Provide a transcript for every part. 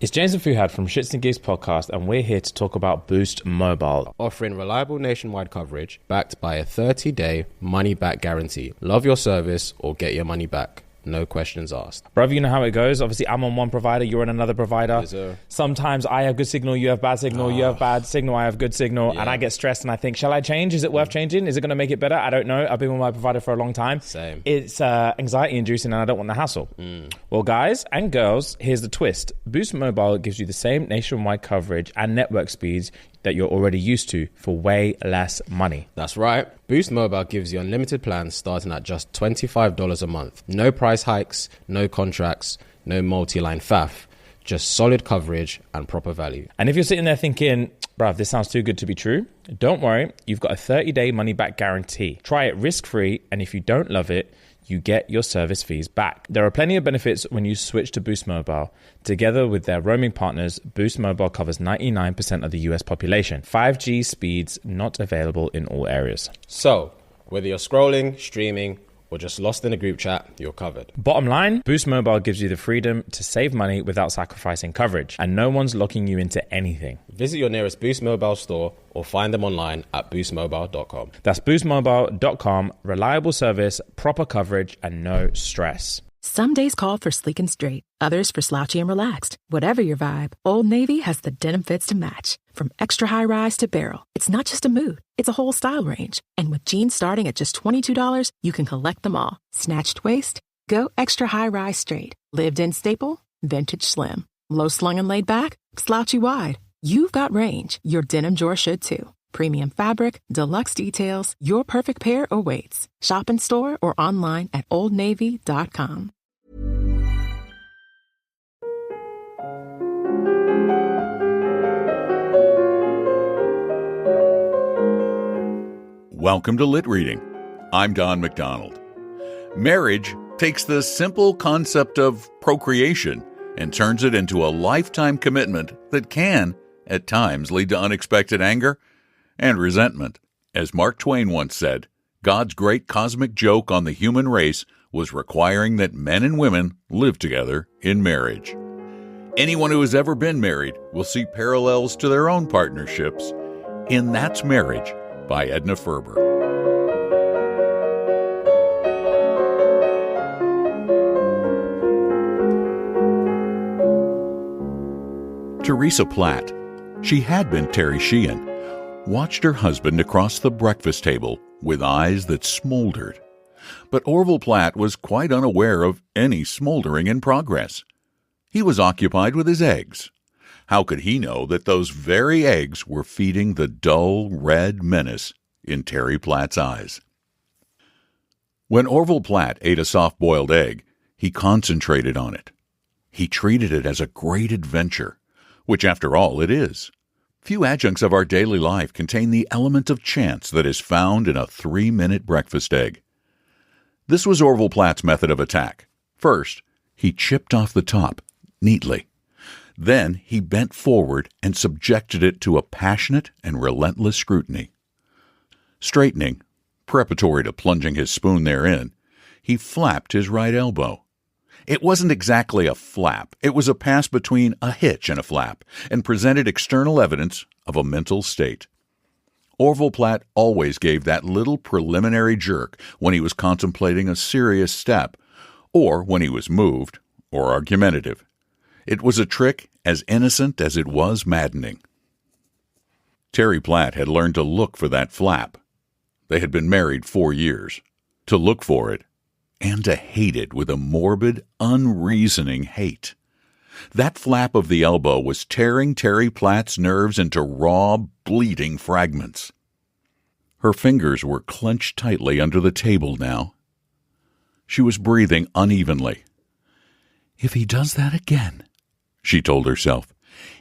It's James and Fuhad from Shits and Gigs podcast, and we're here to talk about Boost Mobile. Offering reliable nationwide coverage backed by a 30-day money-back guarantee. Love your service or get your money back. No questions asked. Bruv, you know how it goes. Obviously, I'm on one provider, you're on another provider. Sometimes I have good signal, you have bad signal, you have bad signal, I have good signal, and I get stressed and I think, shall I change? Is it worth changing? Is it going to make it better? I don't know. I've been with my provider for a long time. Same. It's anxiety-inducing and I don't want the hassle. Well, guys and girls, here's the twist. Boost Mobile gives you the same nationwide coverage and network speeds that you're already used to for way less money. That's right. Boost Mobile gives you unlimited plans starting at just $25 a month. No price hikes, no contracts, no multi-line faff. Just solid coverage and proper value. And if you're sitting there thinking, bruv, this sounds too good to be true, don't worry. You've got a 30-day money-back guarantee. Try it risk-free, and if you don't love it, you get your service fees back. There are plenty of benefits when you switch to Boost Mobile. Together with their roaming partners, Boost Mobile covers 99% of the US population. 5G speeds not available in all areas. So, whether you're scrolling, streaming, or just lost in a group chat, you're covered. Bottom line, Boost Mobile gives you the freedom to save money without sacrificing coverage, and no one's locking you into anything. Visit your nearest Boost Mobile store or find them online at boostmobile.com. That's boostmobile.com. Reliable service, proper coverage, and no stress. Some days call for sleek and straight, others for slouchy and relaxed. Whatever your vibe, Old Navy has the denim fits to match. From extra high rise to barrel, it's not just a mood, it's a whole style range. And with jeans starting at just $22, you can collect them all. Snatched waist? Go extra high rise straight. Lived in staple? Vintage slim. Low slung and laid back? Slouchy wide. You've got range. Your denim drawer should too. Premium fabric, deluxe details, your perfect pair awaits. Shop in store or online at oldnavy.com. Welcome to LitReading. I'm Don McDonald. Marriage takes the simple concept of procreation and turns it into a lifetime commitment that can, at times, lead to unexpected anger and resentment. As Mark Twain once said, God's great cosmic joke on the human race was requiring that men and women live together in marriage. Anyone who has ever been married will see parallels to their own partnerships in That's Marriage by Edna Ferber. Teresa Platt, she had been Terry Sheehan, watched her husband across the breakfast table with eyes that smoldered. But Orville Platt was quite unaware of any smoldering in progress. He was occupied with his eggs. How could he know that those very eggs were feeding the dull red menace in Terry Platt's eyes? When Orville Platt ate a soft-boiled egg, he concentrated on it. He treated it as a great adventure, which after all it is. Few adjuncts of our daily life contain the element of chance that is found in a 3-minute breakfast egg. This was Orville Platt's method of attack. First, he chipped off the top, neatly. Then he bent forward and subjected it to a passionate and relentless scrutiny. Straightening, preparatory to plunging his spoon therein, he flapped his right elbow. It wasn't exactly a flap. It was a pass between a hitch and a flap, and presented external evidence of a mental state. Orville Platt always gave that little preliminary jerk when he was contemplating a serious step, or when he was moved or argumentative. It was a trick as innocent as it was maddening. Terry Platt had learned to look for that flap. They had been married 4 years. To look for it, and to hate it with a morbid, unreasoning hate. That flap of the elbow was tearing Terry Platt's nerves into raw, bleeding fragments. Her fingers were clenched tightly under the table now. She was breathing unevenly. "If he does that again," she told herself,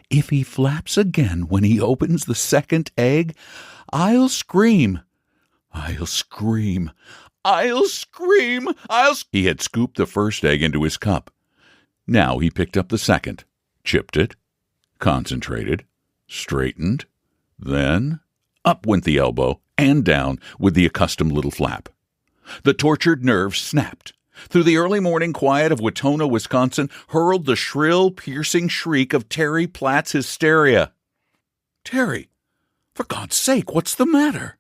"if he flaps again when he opens the second egg, I'll scream. I'll scream. I'll scream! He had scooped the first egg into his cup. Now he picked up the second, chipped it, concentrated, straightened, then up went the elbow and down with the accustomed little flap. The tortured nerve snapped. Through the early morning quiet of Wetona, Wisconsin, hurled the shrill, piercing shriek of Terry Platt's hysteria. "Terry, for God's sake, what's the matter?"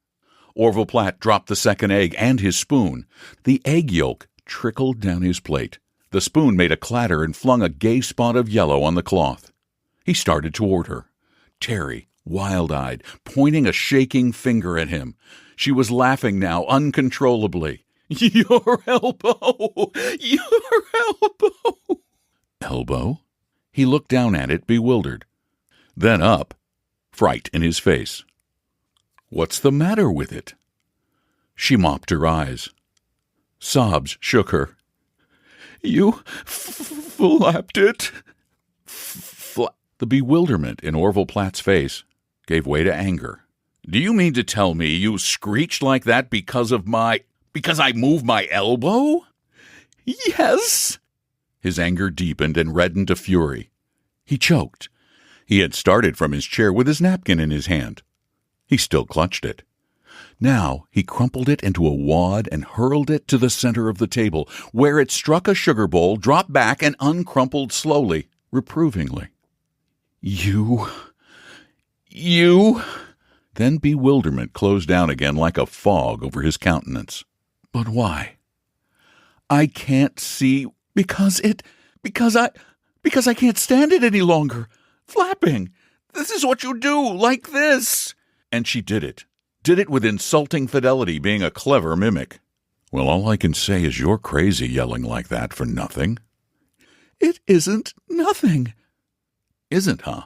Orville Platt dropped the second egg and his spoon. The egg yolk trickled down his plate. The spoon made a clatter and flung a gay spot of yellow on the cloth. He started toward her. Terry, wild-eyed, pointing a shaking finger at him. She was laughing now uncontrollably. "Your elbow! Your elbow!" "Elbow?" He looked down at it, bewildered. Then up, fright in his face. "What's the matter with it?" She mopped her eyes. Sobs shook her. "You flapped it." The bewilderment in Orville Platt's face gave way to anger. "Do you mean to tell me you screeched like that because I moved my elbow?" "Yes." His anger deepened and reddened to fury. He choked. He had started from his chair with his napkin in his hand. He still clutched it. Now he crumpled it into a wad and hurled it to the center of the table, where it struck a sugar bowl, dropped back, and uncrumpled slowly, reprovingly. You... Then bewilderment closed down again like a fog over his countenance. "But why?" "I can't see... Because I can't stand it any longer. Flapping. This is what you do, like this." And she did it. Did it with insulting fidelity, being a clever mimic. "Well, all I can say is you're crazy yelling like that for nothing." "It isn't nothing." "Isn't, huh?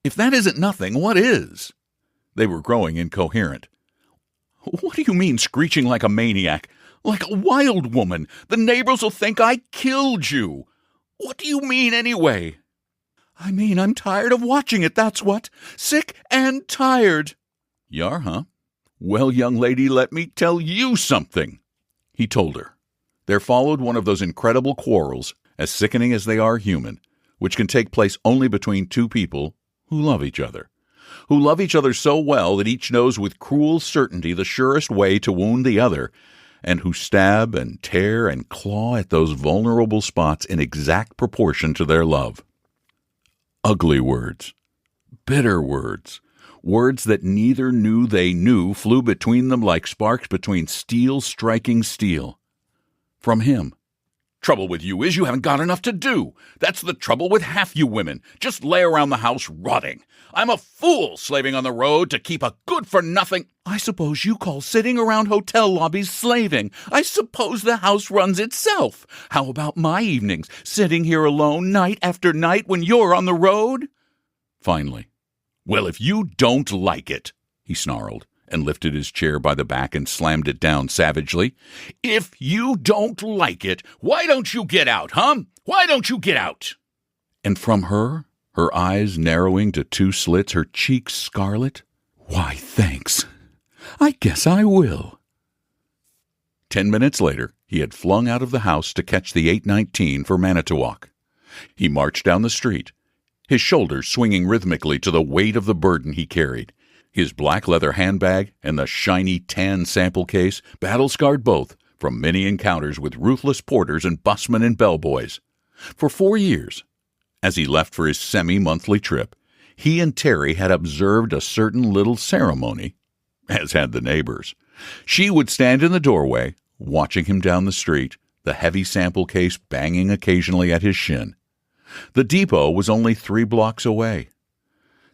If that isn't nothing, what is?" They were growing incoherent. "What do you mean screeching like a maniac? Like a wild woman? The neighbors will think I killed you. What do you mean anyway?" "I mean I'm tired of watching it, that's what. Sick and tired." "Y'are, huh? Well, young lady, let me tell you something." He told her. There followed one of those incredible quarrels, as sickening as they are human, which can take place only between two people who love each other so well that each knows with cruel certainty the surest way to wound the other, and who stab and tear and claw at those vulnerable spots in exact proportion to their love. Ugly words, bitter words, words that neither knew they knew flew between them like sparks between steel striking steel. From him. "Trouble with you is you haven't got enough to do. That's the trouble with half you women. Just lay around the house rotting. I'm a fool slaving on the road to keep a good-for-nothing—" "I suppose you call sitting around hotel lobbies slaving. I suppose the house runs itself. How about my evenings, sitting here alone night after night when you're on the road?" Finally, "Well, if you don't like it," he snarled, and lifted his chair by the back and slammed it down savagely. "If you don't like it, why don't you get out, huh? Why don't you get out?" And from her eyes narrowing to two slits, her cheeks scarlet, "Why, thanks. I guess I will." 10 minutes later, he had flung out of the house to catch the 8:19 for Manitowoc. He marched down the street, his shoulders swinging rhythmically to the weight of the burden he carried. His black leather handbag and the shiny tan sample case battle-scarred both from many encounters with ruthless porters and busmen and bellboys. For 4 years, as he left for his semi-monthly trip, he and Terry had observed a certain little ceremony, as had the neighbors. She would stand in the doorway, watching him down the street, the heavy sample case banging occasionally at his shin. The depot was only 3 blocks away.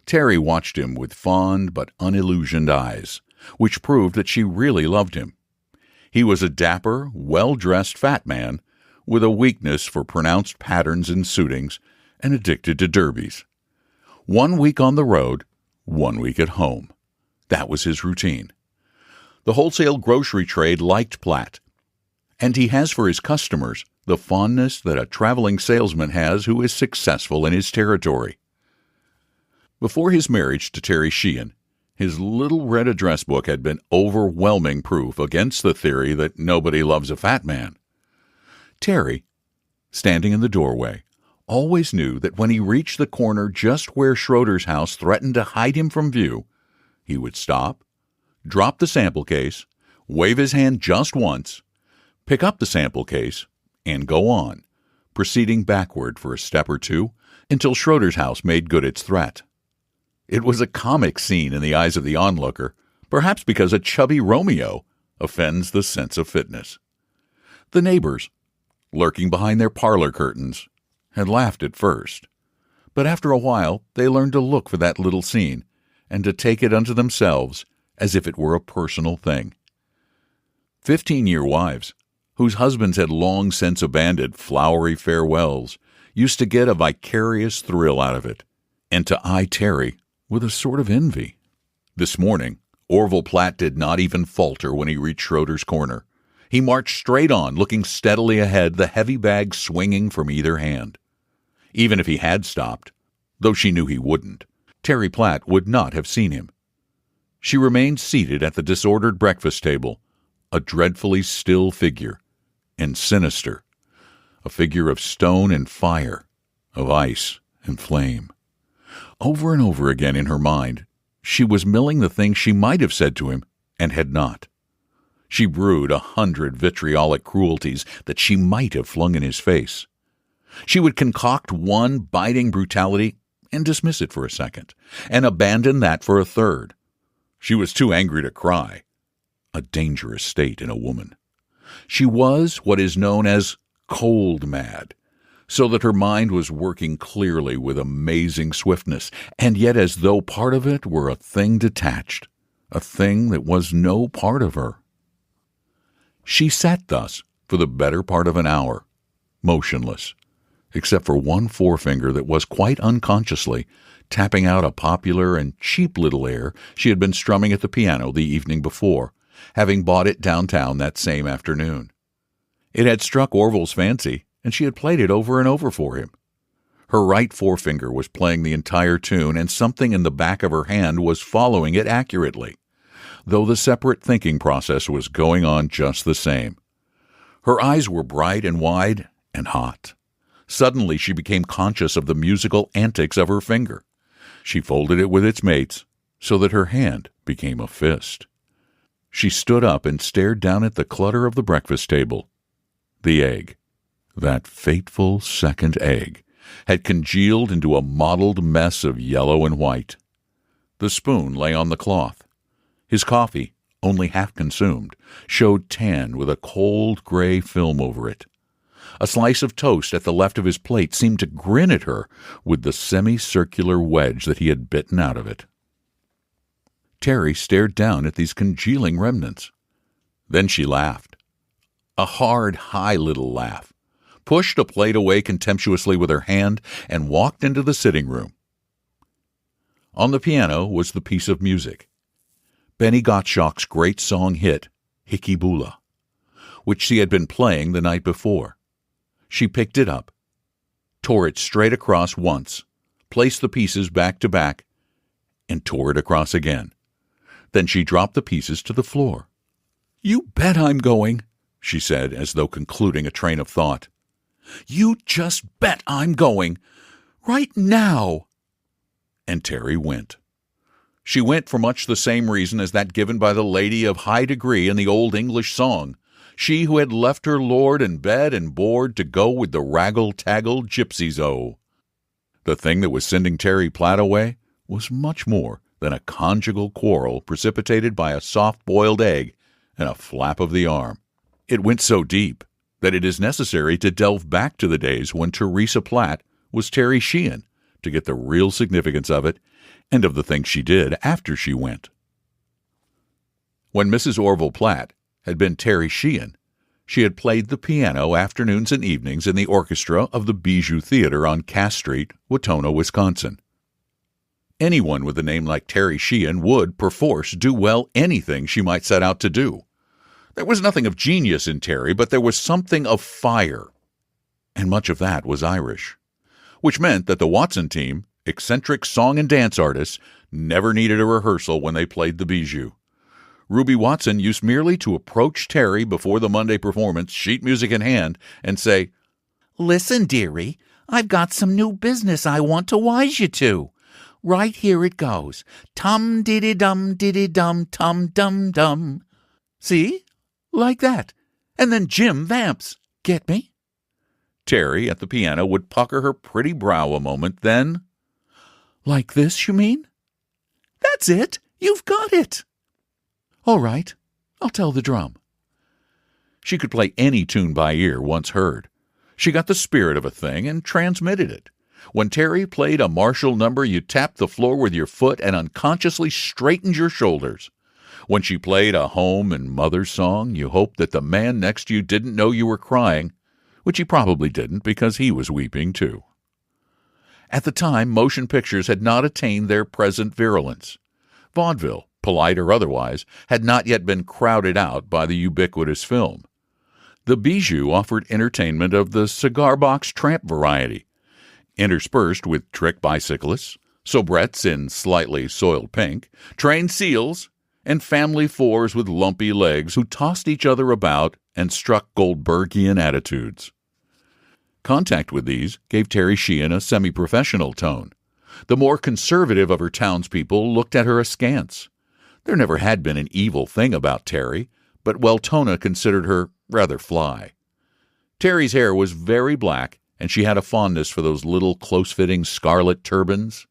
Terry watched him with fond but unillusioned eyes, which proved that she really loved him. He was a dapper, well-dressed fat man, with a weakness for pronounced patterns and suitings, and addicted to derbies. 1 week on the road, 1 week at home. That was his routine. The wholesale grocery trade liked Platt, and he has for his customers the fondness that a traveling salesman has who is successful in his territory. Before his marriage to Terry Sheehan, his little red address book had been overwhelming proof against the theory that nobody loves a fat man. Terry, standing in the doorway, always knew that when he reached the corner just where Schroeder's house threatened to hide him from view, he would stop, drop the sample case, wave his hand just once, pick up the sample case, and go on, proceeding backward for a step or two until Schroeder's house made good its threat. It was a comic scene in the eyes of the onlooker, perhaps because a chubby Romeo offends the sense of fitness. The neighbors, lurking behind their parlor curtains, had laughed at first, but after a while they learned to look for that little scene and to take it unto themselves as if it were a personal thing. 15-year wives, whose husbands had long since abandoned flowery farewells, used to get a vicarious thrill out of it, and to eye Terry with a sort of envy. This morning, Orville Platt did not even falter when he reached Schroeder's corner. He marched straight on, looking steadily ahead, the heavy bag swinging from either hand. Even if he had stopped, though she knew he wouldn't, Terry Platt would not have seen him. She remained seated at the disordered breakfast table, a dreadfully still figure, and sinister, a figure of stone and fire, of ice and flame. Over and over again in her mind, she was milling the things she might have said to him and had not. She brewed 100 vitriolic cruelties that she might have flung in his face. She would concoct one biting brutality and dismiss it for a second, and abandon that for a third. She was too angry to cry, a dangerous state in a woman. She was what is known as cold mad, so that her mind was working clearly with amazing swiftness, and yet as though part of it were a thing detached, a thing that was no part of her. She sat thus for the better part of an hour, motionless, except for one forefinger that was quite unconsciously tapping out a popular and cheap little air she had been strumming at the piano the evening before, having bought it downtown that same afternoon. It had struck Orville's fancy, and she had played it over and over for him. Her right forefinger was playing the entire tune, and something in the back of her hand was following it accurately, though the separate thinking process was going on just the same. Her eyes were bright and wide and hot. Suddenly she became conscious of the musical antics of her finger. She folded it with its mates, so that her hand became a fist. She stood up and stared down at the clutter of the breakfast table. The egg, that fateful second egg, had congealed into a mottled mess of yellow and white. The spoon lay on the cloth. His coffee, only half consumed, showed tan with a cold gray film over it. A slice of toast at the left of his plate seemed to grin at her with the semicircular wedge that he had bitten out of it. Terry stared down at these congealing remnants. Then she laughed. A hard, high little laugh, pushed a plate away contemptuously with her hand, and walked into the sitting room. On the piano was the piece of music, Benny Gottschalk's great song hit, Hickey Bula, which she had been playing the night before. She picked it up, tore it straight across once, placed the pieces back to back, and tore it across again. Then she dropped the pieces to the floor. "You bet I'm going," she said, as though concluding a train of thought. "You just bet I'm going. Right now." And Terry went. She went for much the same reason as that given by the lady of high degree in the old English song, she who had left her lord and bed and board to go with the raggle-taggle gypsies, oh. The thing that was sending Terry Platt away was much more than a conjugal quarrel precipitated by a soft-boiled egg and a flap of the arm. It went so deep that it is necessary to delve back to the days when Teresa Platt was Terry Sheehan to get the real significance of it and of the things she did after she went. When Mrs. Orville Platt had been Terry Sheehan, she had played the piano afternoons and evenings in the orchestra of the Bijou Theater on Cass Street, Wautonah, Wisconsin. Anyone with a name like Terry Sheehan would, perforce, do well anything she might set out to do. There was nothing of genius in Terry, but there was something of fire, and much of that was Irish, which meant that the Watson team, eccentric song and dance artists, never needed a rehearsal when they played the Bijou. Ruby Watson used merely to approach Terry before the Monday performance, sheet music in hand, and say, "Listen, dearie, I've got some new business I want to wise you to. Right here it goes. Tum-diddy-dum, diddy-dum, tum-dum-dum. See? Like that. And then Jim vamps. Get me? Terry, at the piano, would pucker her pretty brow a moment, then, Like this, you mean? That's it. You've got it. All right. I'll tell the drum. She could play any tune by ear once heard. She got the spirit of a thing and transmitted it. When Terry played a martial number, you tapped the floor with your foot and unconsciously straightened your shoulders. When she played a home and mother song, you hoped that the man next to you didn't know you were crying, which he probably didn't because he was weeping too. At the time, motion pictures had not attained their present virulence. Vaudeville, polite or otherwise, had not yet been crowded out by the ubiquitous film. The Bijou offered entertainment of the cigar box tramp variety, interspersed with trick bicyclists, soubrettes in slightly soiled pink, trained seals, and family fours with lumpy legs who tossed each other about and struck Goldbergian attitudes. Contact with these gave Terry Sheehan a semi-professional tone. The more conservative of her townspeople looked at her askance. There never had been an evil thing about Terry, but Weltona considered her rather fly. Terry's hair was very black, and she had a fondness for those little close-fitting scarlet turbans.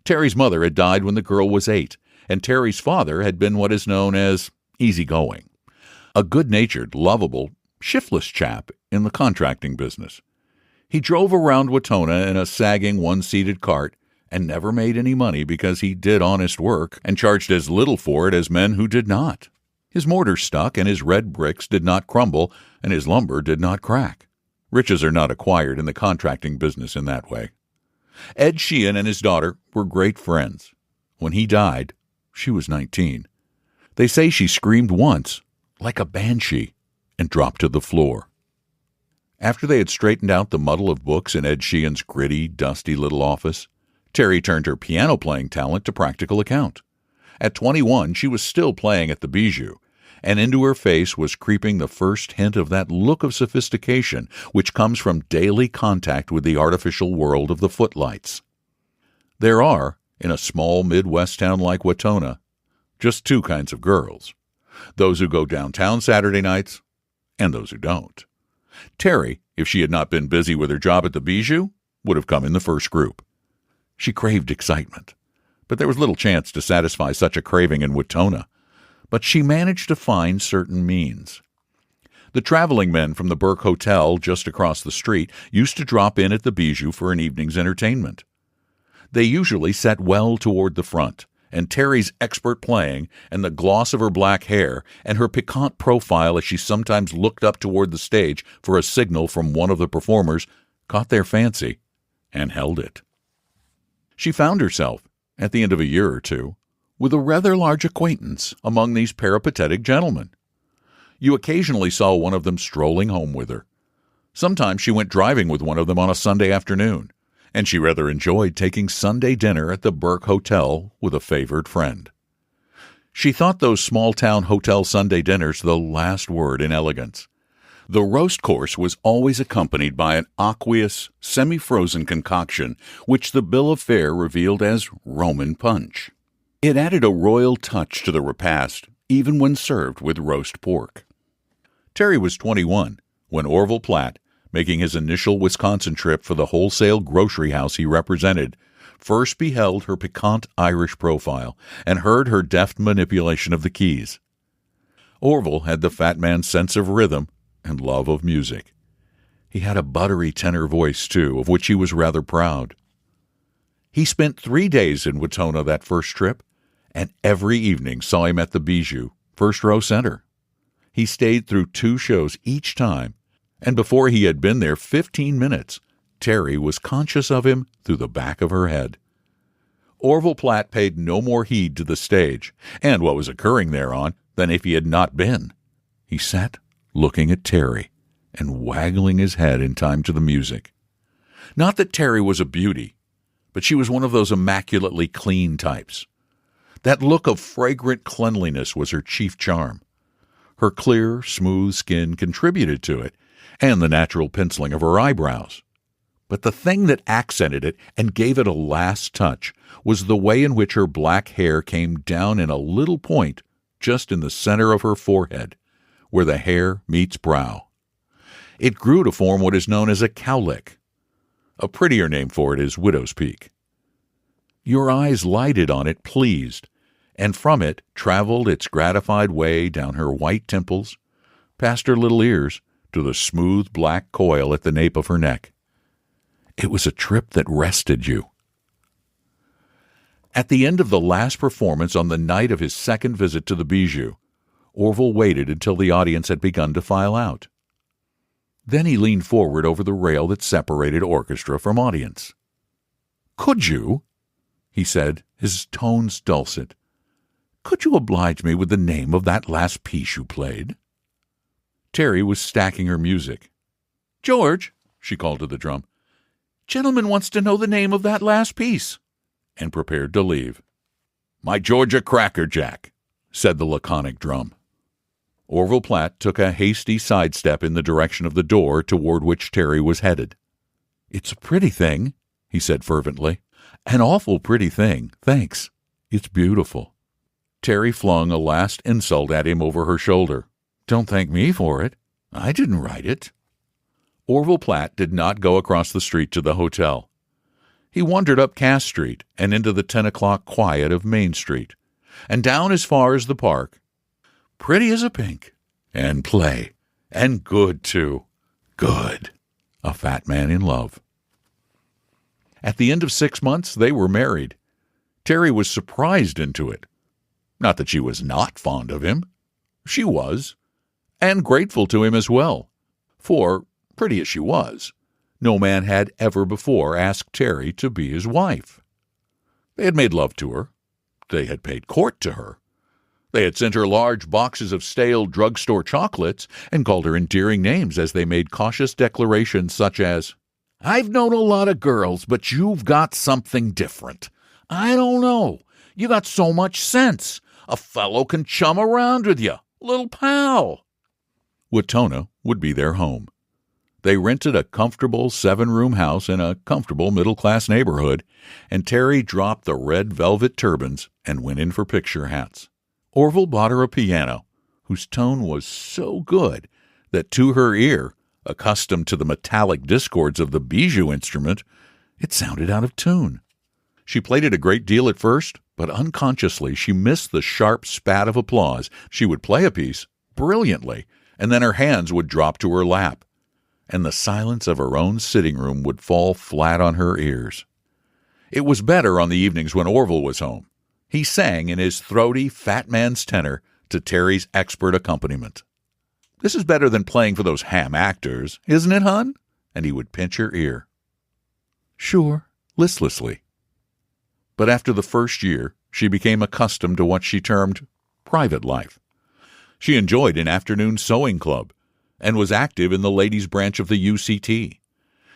Terry's mother had died when the girl was 8, and Terry's father had been what is known as easygoing, a good-natured, lovable, shiftless chap in the contracting business. He drove around Wetona in a sagging one-seated cart and never made any money because he did honest work and charged as little for it as men who did not. His mortar stuck and his red bricks did not crumble and his lumber did not crack. Riches are not acquired in the contracting business in that way. Ed Sheehan and his daughter were great friends. When he died, she was 19. They say she screamed once, like a banshee, and dropped to the floor. After they had straightened out the muddle of books in Ed Sheehan's gritty, dusty little office, Terry turned her piano-playing talent to practical account. At 21, she was still playing at the Bijou, and into her face was creeping the first hint of that look of sophistication which comes from daily contact with the artificial world of the footlights. There are, in a small Midwest town like Wetona, just two kinds of girls: those who go downtown Saturday nights and those who don't. Terry, if she had not been busy with her job at the Bijou, would have come in the first group. She craved excitement, but there was little chance to satisfy such a craving in Wetona. But she managed to find certain means. The traveling men from the Burke Hotel just across the street used to drop in at the Bijou for an evening's entertainment. They usually sat well toward the front, and Terry's expert playing and the gloss of her black hair and her piquant profile as she sometimes looked up toward the stage for a signal from one of the performers caught their fancy and held it. She found herself, at the end of a year or two, with a rather large acquaintance among these peripatetic gentlemen. You occasionally saw one of them strolling home with her. Sometimes she went driving with one of them on a Sunday afternoon, and she rather enjoyed taking Sunday dinner at the Burke Hotel with a favored friend. She thought those small-town hotel Sunday dinners the last word in elegance. The roast course was always accompanied by an aqueous, semi-frozen concoction which the bill of fare revealed as Roman punch. It added a royal touch to the repast, even when served with roast pork. Terry was 21 when Orville Platt, making his initial Wisconsin trip for the wholesale grocery house he represented, first beheld her piquant Irish profile and heard her deft manipulation of the keys. Orville had the fat man's sense of rhythm and love of music. He had a buttery tenor voice, too, of which he was rather proud. He spent 3 days in Wetona that first trip, and every evening saw him at the Bijou, first row center. He stayed through 2 shows each time, and before he had been there 15 minutes, Terry was conscious of him through the back of her head. Orville Platt paid no more heed to the stage, and what was occurring thereon, than if he had not been. He sat looking at Terry and waggling his head in time to the music. Not that Terry was a beauty, but she was one of those immaculately clean types. That look of fragrant cleanliness was her chief charm. Her clear, smooth skin contributed to it, and the natural penciling of her eyebrows. But the thing that accented it and gave it a last touch was the way in which her black hair came down in a little point just in the center of her forehead, where the hair meets brow. It grew to form what is known as a cowlick. A prettier name for it is widow's peak. Your eyes lighted on it pleased, and from it traveled its gratified way down her white temples, past her little ears, to the smooth black coil at the nape of her neck. It was a trip that rested you. At the end of the last performance on the night of his second visit to the Bijou, Orville waited until the audience had begun to file out. Then he leaned forward over the rail that separated orchestra from audience. "Could you," he said, his tones dulcet, "could you oblige me with the name of that last piece you played?" Terry was stacking her music. "George," she called to the drum, "gentleman wants to know the name of that last piece," and prepared to leave. "My Georgia Crackerjack," said the laconic drum. Orville Platt took a hasty sidestep in the direction of the door toward which Terry was headed. "It's a pretty thing," he said fervently. "An awful pretty thing, thanks. It's beautiful." Terry flung a last insult at him over her shoulder. "Don't thank me for it. I didn't write it." Orville Platt did not go across the street to the hotel. He wandered up Cass Street and into the 10 o'clock quiet of Main Street, and down as far as the park. Pretty as a pink, and play, and good, too. Good. A fat man in love. At the end of 6 months, they were married. Terry was surprised into it. Not that she was not fond of him. She was, and grateful to him as well. For, pretty as she was, no man had ever before asked Terry to be his wife. They had made love to her. They had paid court to her. They had sent her large boxes of stale drugstore chocolates and called her endearing names as they made cautious declarations such as, "I've known a lot of girls, but you've got something different. I don't know. You got so much sense. A fellow can chum around with you. Little pal." Wetona would be their home. They rented a comfortable 7-room house in a comfortable middle-class neighborhood, and Terry dropped the red velvet turbans and went in for picture hats. Orville bought her a piano, whose tone was so good that to her ear, accustomed to the metallic discords of the Bijou instrument, it sounded out of tune. She played it a great deal at first, but unconsciously she missed the sharp spat of applause. She would play a piece brilliantly, and then her hands would drop to her lap, and the silence of her own sitting room would fall flat on her ears. It was better on the evenings when Orville was home. He sang in his throaty, fat man's tenor to Terry's expert accompaniment. "This is better than playing for those ham actors, isn't it, hon?" And he would pinch her ear. "Sure," listlessly. But after the first year, she became accustomed to what she termed private life. She enjoyed an afternoon sewing club and was active in the ladies' branch of the UCT.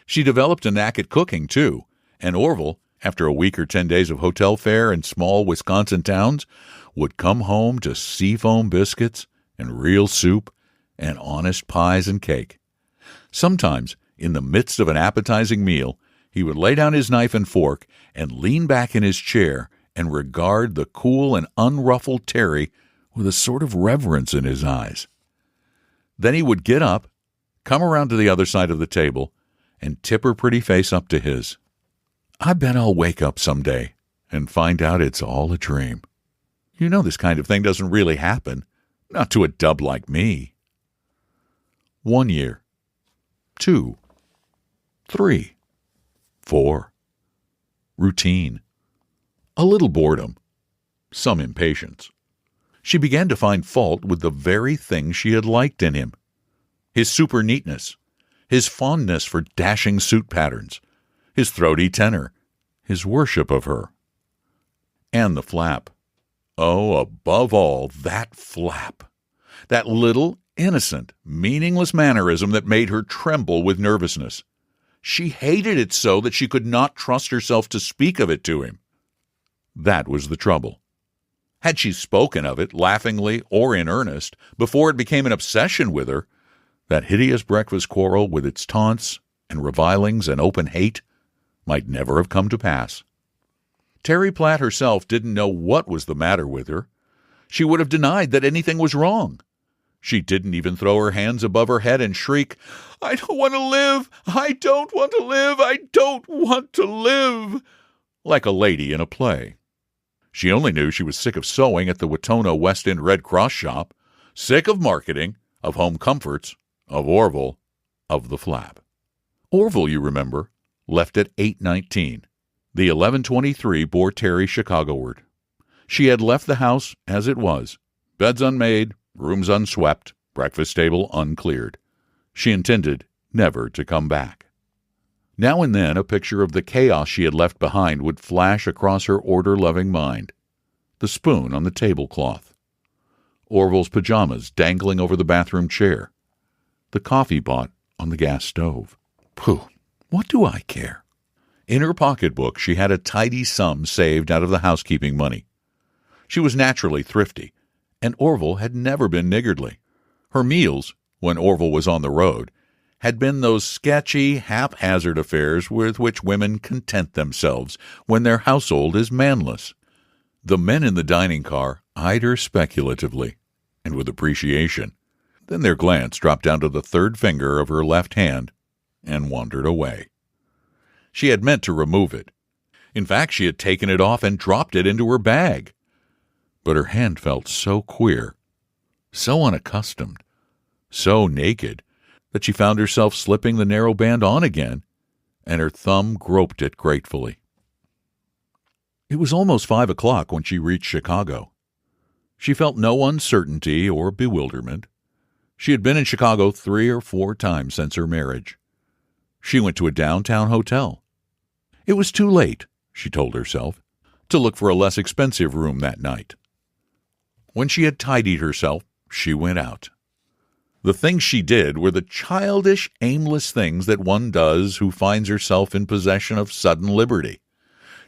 She developed a knack at cooking, too, and Orville, after a week or 10 days of hotel fare in small Wisconsin towns, would come home to seafoam biscuits and real soup and honest pies and cake. Sometimes, in the midst of an appetizing meal, he would lay down his knife and fork and lean back in his chair and regard the cool and unruffled Terry with a sort of reverence in his eyes. Then he would get up, come around to the other side of the table, and tip her pretty face up to his. "I bet I'll wake up someday and find out it's all a dream. You know this kind of thing doesn't really happen, not to a dub like me." 1 year, 2, 3, 4. Routine. A little boredom. Some impatience. She began to find fault with the very thing she had liked in him. His super neatness, his fondness for dashing suit patterns, his throaty tenor, his worship of her. And the flap. Oh, above all, that flap. That little, innocent, meaningless mannerism that made her tremble with nervousness. She hated it so that she could not trust herself to speak of it to him. That was the trouble. Had she spoken of it, laughingly or in earnest, before it became an obsession with her, that hideous breakfast quarrel with its taunts and revilings and open hate might never have come to pass. Terry Platt herself didn't know what was the matter with her. She would have denied that anything was wrong. She didn't even throw her hands above her head and shriek, "I don't want to live! I don't want to live! I don't want to live!" like a lady in a play. She only knew she was sick of sewing at the Wetona West End Red Cross shop, sick of marketing, of home comforts, of Orville, of the flap. Orville, you remember, left at 8:19. The 11:23 bore Terry Chicagoward. She had left the house as it was, beds unmade, rooms unswept, breakfast table uncleared. She intended never to come back. Now and then a picture of the chaos she had left behind would flash across her order-loving mind. The spoon on the tablecloth, Orville's pajamas dangling over the bathroom chair, the coffee pot on the gas stove. Pooh, what do I care? In her pocketbook she had a tidy sum saved out of the housekeeping money. She was naturally thrifty, and Orville had never been niggardly. Her meals, when Orville was on the road, had been those sketchy, haphazard affairs with which women content themselves when their household is manless. The men in the dining car eyed her speculatively and with appreciation. Then their glance dropped down to the third finger of her left hand and wandered away. She had meant to remove it. In fact, she had taken it off and dropped it into her bag. But her hand felt so queer, so unaccustomed, so naked, that she found herself slipping the narrow band on again, and her thumb groped it gratefully. It was almost 5 o'clock when she reached Chicago. She felt no uncertainty or bewilderment. She had been in Chicago 3 or 4 times since her marriage. She went to a downtown hotel. It was too late, she told herself, to look for a less expensive room that night. When she had tidied herself, she went out. The things she did were the childish, aimless things that one does who finds herself in possession of sudden liberty.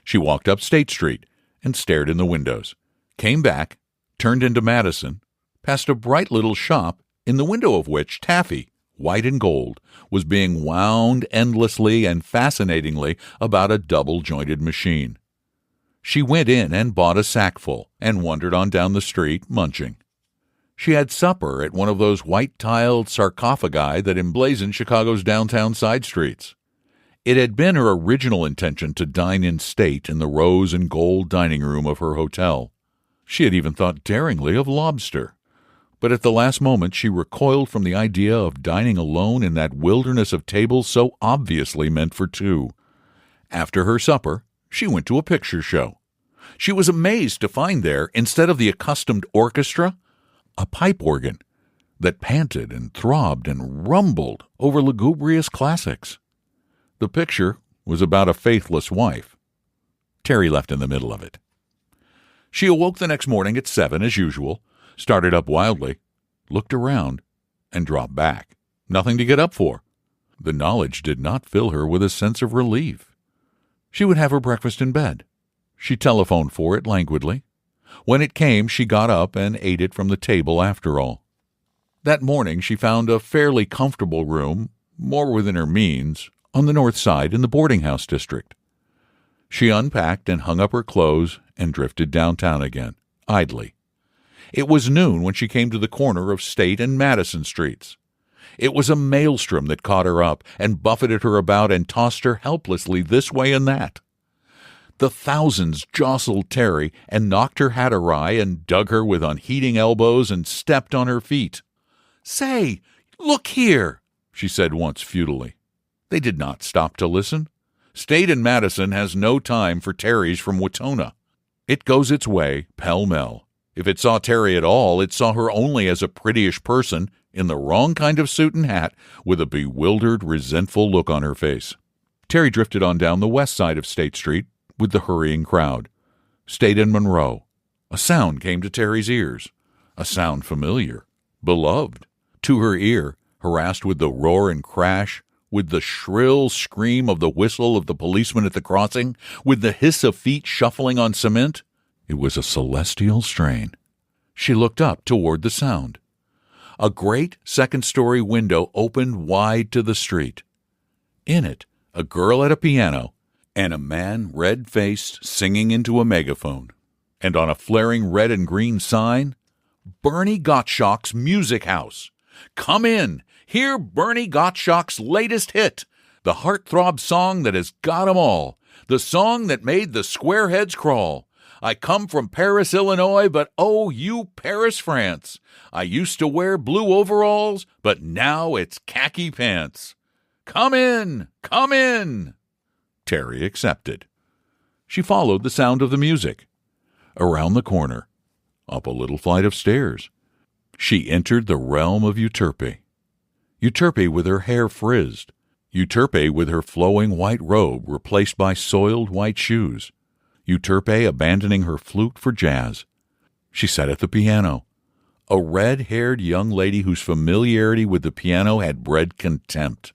She walked up State Street and stared in the windows, came back, turned into Madison, past a bright little shop in the window of which taffy, white and gold, was being wound endlessly and fascinatingly about a double-jointed machine. She went in and bought a sackful and wandered on down the street, munching. She had supper at one of those white-tiled sarcophagi that emblazon Chicago's downtown side streets. It had been her original intention to dine in state in the rose and gold dining room of her hotel. She had even thought daringly of lobster. But at the last moment she recoiled from the idea of dining alone in that wilderness of tables so obviously meant for two. After her supper, she went to a picture show. She was amazed to find there, instead of the accustomed orchestra, a pipe organ that panted and throbbed and rumbled over lugubrious classics. The picture was about a faithless wife. Terry left in the middle of it. She awoke the next morning at 7 as usual, started up wildly, looked around, and dropped back. Nothing to get up for. The knowledge did not fill her with a sense of relief. She would have her breakfast in bed. She telephoned for it languidly. When it came, she got up and ate it from the table after all. That morning she found a fairly comfortable room, more within her means, on the north side in the boarding house district. She unpacked and hung up her clothes and drifted downtown again, idly. It was noon when she came to the corner of State and Madison Streets. It was a maelstrom that caught her up and buffeted her about and tossed her helplessly this way and that. The thousands jostled Terry and knocked her hat awry and dug her with unheeding elbows and stepped on her feet. "Say, look here," she said once futilely. They did not stop to listen. State and Madison has no time for Terrys from Wetona. It goes its way, pell-mell. If it saw Terry at all, it saw her only as a prettyish person in the wrong kind of suit and hat with a bewildered, resentful look on her face. Terry drifted on down the west side of State Street with the hurrying crowd. State and Monroe. A sound came to Terry's ears. A sound familiar, beloved. To her ear, harassed with the roar and crash, with the shrill scream of the whistle of the policeman at the crossing, with the hiss of feet shuffling on cement, it was a celestial strain. She looked up toward the sound. A great second-story window opened wide to the street. In it, a girl at a piano, and a man red-faced singing into a megaphone. And on a flaring red and green sign, Bernie Gottschalk's Music House. Come in, hear Bernie Gottschalk's latest hit, the heartthrob song that has got 'em all, the song that made the squareheads crawl. I come from Paris, Illinois, but oh, you Paris, France. I used to wear blue overalls, but now it's khaki pants. Come in, come in. Terry accepted. She followed the sound of the music. Around the corner, up a little flight of stairs, she entered the realm of Euterpe. Euterpe with her hair frizzed. Euterpe with her flowing white robe replaced by soiled white shoes. Euterpe abandoning her flute for jazz. She sat at the piano, a red-haired young lady whose familiarity with the piano had bred contempt.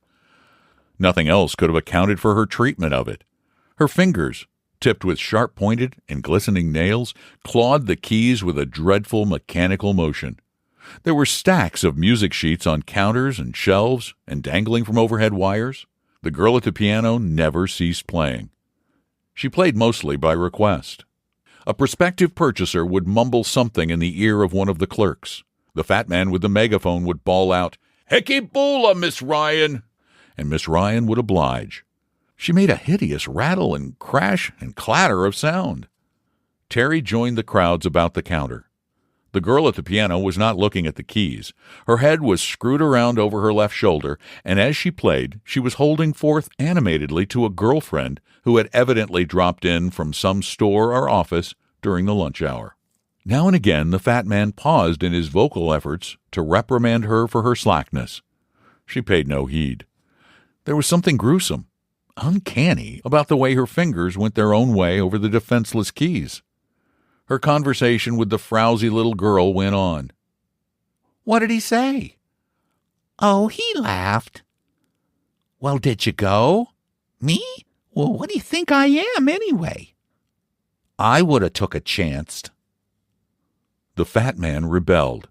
Nothing else could have accounted for her treatment of it. Her fingers, tipped with sharp-pointed and glistening nails, clawed the keys with a dreadful mechanical motion. There were stacks of music sheets on counters and shelves and dangling from overhead wires. The girl at the piano never ceased playing. She played mostly by request. A prospective purchaser would mumble something in the ear of one of the clerks. The fat man with the megaphone would bawl out, "Hickey boola, Miss Ryan," and Miss Ryan would oblige. She made a hideous rattle and crash and clatter of sound. Terry joined the crowds about the counter. The girl at the piano was not looking at the keys. Her head was screwed around over her left shoulder, and as she played, she was holding forth animatedly to a girlfriend who had evidently dropped in from some store or office during the lunch hour. Now and again, the fat man paused in his vocal efforts to reprimand her for her slackness. She paid no heed. There was something gruesome, uncanny, about the way her fingers went their own way over the defenseless keys. Her conversation with the frowsy little girl went on. "What did he say?" "Oh, he laughed." "Well, did you go?" "Me? Well, what do you think I am, anyway?" "I would have took a chance." The fat man rebelled.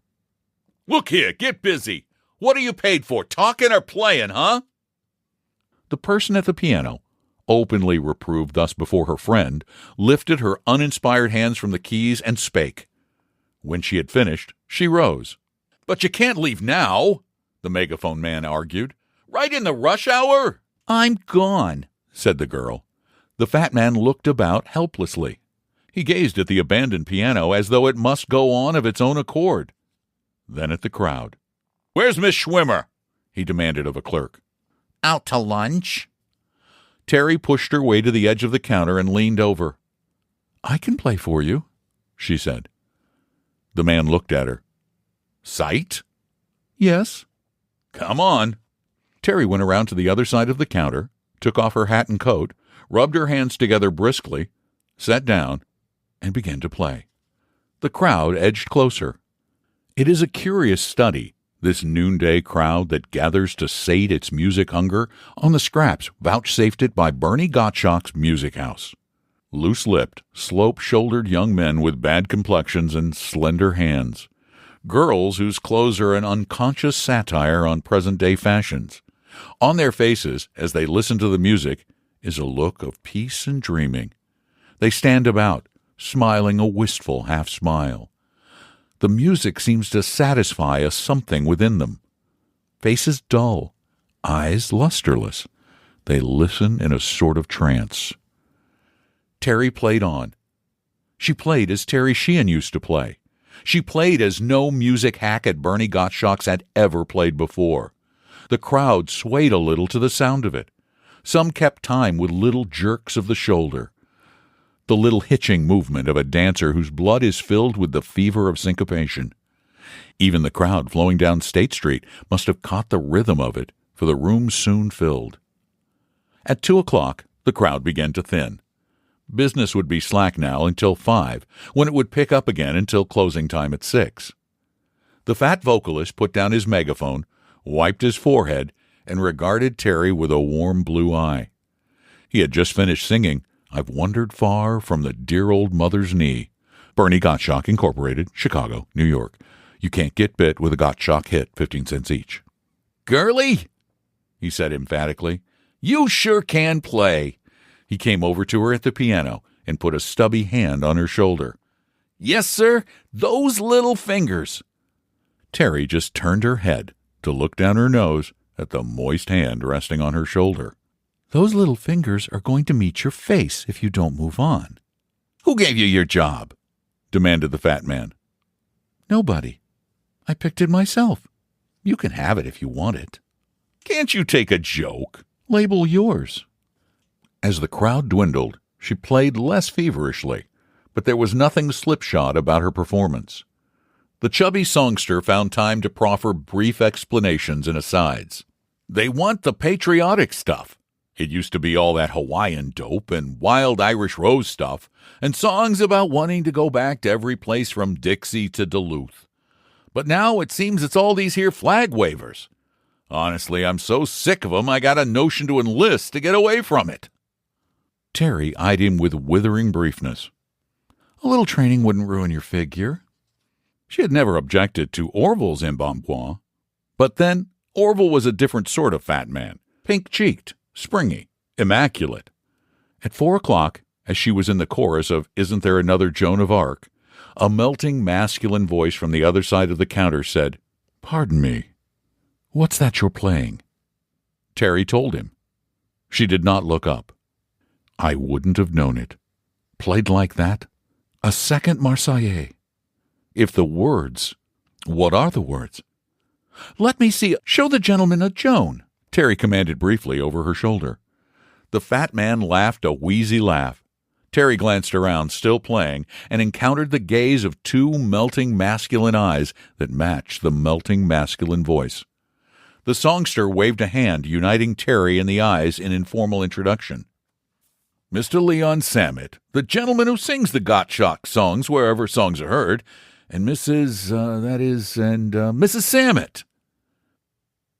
"Look here, get busy. What are you paid for, talking or playing, huh?" The person at the piano, openly reproved thus before her friend, lifted her uninspired hands from the keys and spake. When she had finished, she rose. "But you can't leave now," the megaphone man argued. "Right in the rush hour?" "I'm gone," said the girl. The fat man looked about helplessly. He gazed at the abandoned piano as though it must go on of its own accord. Then at the crowd. "Where's Miss Schwimmer?" he demanded of a clerk. "Out to lunch." Terry pushed her way to the edge of the counter and leaned over. "I can play for you," she said. The man looked at her. "Sight?" "Yes." "Come on." Terry went around to the other side of the counter, took off her hat and coat, rubbed her hands together briskly, sat down, and began to play. The crowd edged closer. It is a curious study, this noonday crowd that gathers to sate its music hunger on the scraps vouchsafed it by Bernie Gottschalk's Music House. Loose-lipped, slope-shouldered young men with bad complexions and slender hands. Girls whose clothes are an unconscious satire on present-day fashions. On their faces, as they listen to the music, is a look of peace and dreaming. They stand about, smiling a wistful half-smile. The music seems to satisfy a something within them. Faces dull, eyes lusterless. They listen in a sort of trance. Terry played on. She played as Terry Sheehan used to play. She played as no music hack at Bernie Gottschalk's had ever played before. The crowd swayed a little to the sound of it. Some kept time with little jerks of the shoulder. The little hitching movement of a dancer whose blood is filled with the fever of syncopation. Even the crowd flowing down State Street must have caught the rhythm of it, for the room soon filled. At 2:00, the crowd began to thin. Business would be slack now until 5, when it would pick up again until closing time at 6. The fat vocalist put down his megaphone, wiped his forehead, and regarded Terry with a warm blue eye. He had just finished singing "I've Wandered Far from the Dear Old Mother's Knee." Bernie Gottschalk, Incorporated, Chicago, New York. You can't get bit with a Gottschalk hit, 15 cents each. "Girlie," he said emphatically, "you sure can play." He came over to her at the piano and put a stubby hand on her shoulder. Yes, sir, those little fingers. Terry just turned her head to look down her nose at the moist hand resting on her shoulder. Those little fingers are going to meet your face if you don't move on. Who gave you your job? Demanded the fat man. Nobody. I picked it myself. You can have it if you want it. Can't you take a joke? Label yours. As the crowd dwindled, she played less feverishly, but there was nothing slipshod about her performance. The chubby songster found time to proffer brief explanations and asides. They want the patriotic stuff. It used to be all that Hawaiian dope and wild Irish rose stuff, and songs about wanting to go back to every place from Dixie to Duluth. But now it seems it's all these here flag wavers. Honestly, I'm so sick of 'em I got a notion to enlist to get away from it. Terry eyed him with withering briefness. A little training wouldn't ruin your figure. She had never objected to Orville's embonpoint. But then, Orville was a different sort of fat man, pink-cheeked, springy, immaculate. At 4:00, as she was in the chorus of Isn't There Another Joan of Arc, a melting masculine voice from the other side of the counter said, Pardon me, what's that you're playing? Terry told him. She did not look up. I wouldn't have known it. Played like that? A second Marseillaise. If the words... What are the words? Let me see. Show the gentleman a Joan, Terry commanded briefly over her shoulder. The fat man laughed a wheezy laugh. Terry glanced around, still playing, and encountered the gaze of two melting masculine eyes that matched the melting masculine voice. The songster waved a hand, uniting Terry and the eyes in informal introduction. Mr. Leon Samet, the gentleman who sings the Gottschalk songs wherever songs are heard, and Mrs. Samet.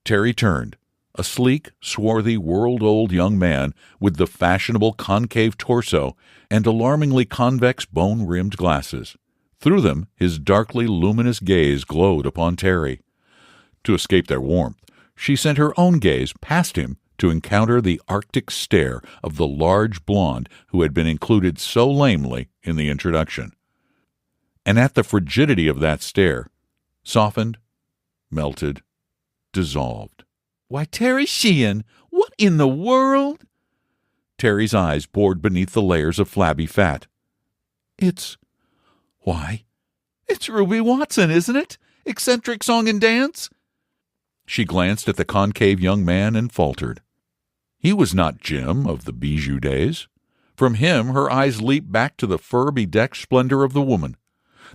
Terry turned, a sleek, swarthy, world-old young man with the fashionable concave torso and alarmingly convex bone-rimmed glasses. Through them, his darkly luminous gaze glowed upon Terry. To escape their warmth, she sent her own gaze past him to encounter the arctic stare of the large blonde who had been included so lamely in the introduction. And at the frigidity of that stare, softened, melted, dissolved. Why, Terry Sheehan, what in the world? Terry's eyes bored beneath the layers of flabby fat. It's Ruby Watson, isn't it? Eccentric song and dance? She glanced at the concave young man and faltered. He was not Jim of the Bijou days. From him her eyes leaped back to the fur-bedecked splendor of the woman.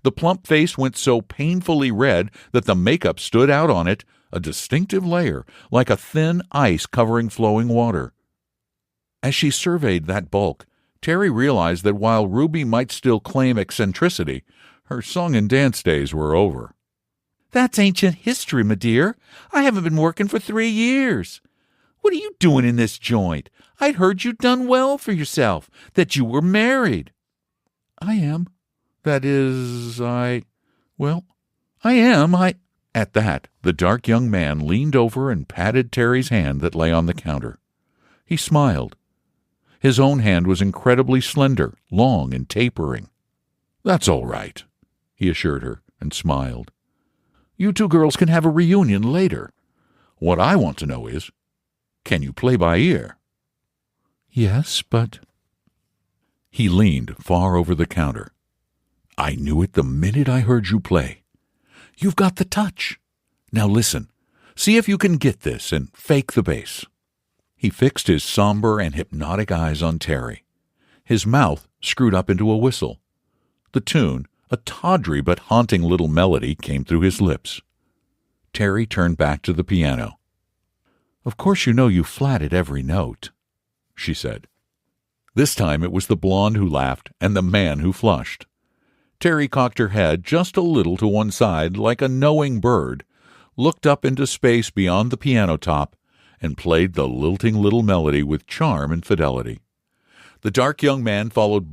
The plump face went so painfully red that the makeup stood out on it, a distinctive layer, like a thin ice covering flowing water. As she surveyed that bulk, Terry realized that while Ruby might still claim eccentricity, her song and dance days were over. That's ancient history, my dear. I haven't been working for 3 years. What are you doing in this joint? I'd heard you'd done well for yourself, that you were married. I am. That is, I am. At that, the dark young man leaned over and patted Terry's hand that lay on the counter. He smiled. His own hand was incredibly slender, long and tapering. That's all right, he assured her, and smiled. You two girls can have a reunion later. What I want to know is, can you play by ear? Yes, but... He leaned far over the counter. I knew it the minute I heard you play. You've got the touch. Now listen, see if you can get this and fake the bass. He fixed his somber and hypnotic eyes on Terry. His mouth screwed up into a whistle. The tune, a tawdry but haunting little melody, came through his lips. Terry turned back to the piano. Of course you know you flatted every note, she said. This time it was the blonde who laughed and the man who flushed. Terry cocked her head just a little to one side like a knowing bird, looked up into space beyond the piano top, and played the lilting little melody with charm and fidelity. The dark young man followed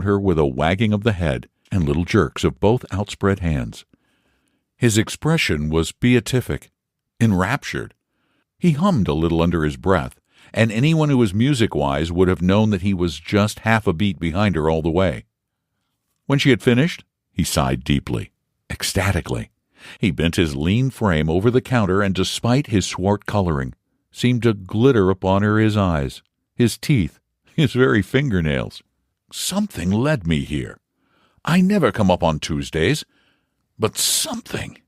her with a wagging of the head and little jerks of both outspread hands. His expression was beatific, enraptured. He hummed a little under his breath, and anyone who was music-wise would have known that he was just half a beat behind her all the way. When she had finished, he sighed deeply, ecstatically. He bent his lean frame over the counter, and despite his swart coloring, seemed to glitter upon her his eyes, his teeth, his very fingernails. Something led me here. I never come up on Tuesdays, but something.